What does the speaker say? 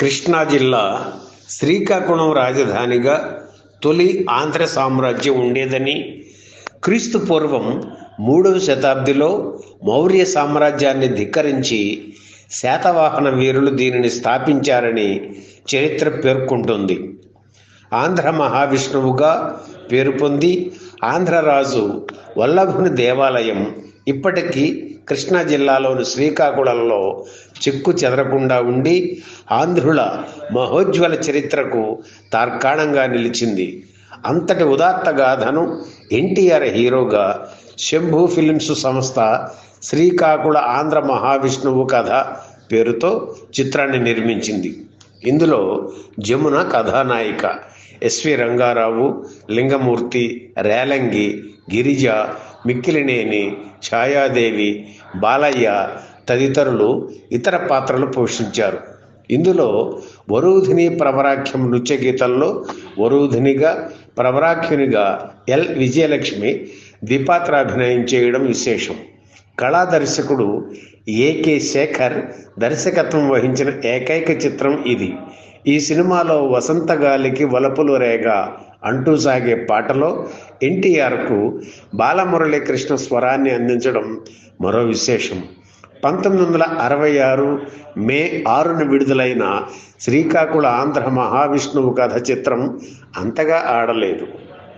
కృష్ణా జిల్లా శ్రీకాకుళం రాజధానిగా తొలి ఆంధ్ర సామ్రాజ్యం ఉండేదని, క్రీస్తు పూర్వం 3వ శతాబ్దిలో మౌర్య సామ్రాజ్యాన్ని ధిక్కరించి శాతవాహన వీరులు దీనిని స్థాపించారని చరిత్ర పేర్కొంటుంది. ఆంధ్ర మహావిష్ణువుగా పేరు పొంది ఆంధ్రరాజు వల్లభుని దేవాలయం ఇప్పటికీ కృష్ణా జిల్లాలోని శ్రీకాకుళంలో చెక్కు చెదరకుండా ఉండి ఆంధ్రుల మహోజ్వల చరిత్రకు తార్కాణంగా నిలిచింది. అంతటి ఉదాత్త గాథను ఎన్టీఆర్ హీరోగా శంభు ఫిలిమ్స్ సంస్థ శ్రీకాకుళ ఆంధ్ర మహావిష్ణువు కథ పేరుతో చిత్రాన్ని నిర్మించింది. ఇందులో జమున కథానాయిక, ఎస్వి రంగారావు, లింగమూర్తి, రేలంగి, గిరిజ, మిక్కిలినేని, ఛాయాదేవి, బాలయ్య తదితరులు ఇతర పాత్రలు పోషించారు. ఇందులో వరూధిని ప్రవరాఖ్యం నృత్య గీతంలో వరూధినిగా, ప్రవరాఖ్యునిగా ఎల్ విజయలక్ష్మి ద్విపాత్రాభినయం చేయడం విశేషం. కళా దర్శకుడు ఏకే శేఖర్ దర్శకత్వం వహించిన ఏకైక చిత్రం ఇది. ఈ సినిమాలో వసంతగాలికి వలపులు రేగ అంటూ సాగే పాటలో ఎన్టీఆర్కు బాలమురళీకృష్ణ స్వరాన్ని అందించడం మరో విశేషం. 1966 మే 6న విడుదలైన శ్రీకాకుళ ఆంధ్ర మహావిష్ణువు కథ చిత్రం అంతగా ఆడలేదు.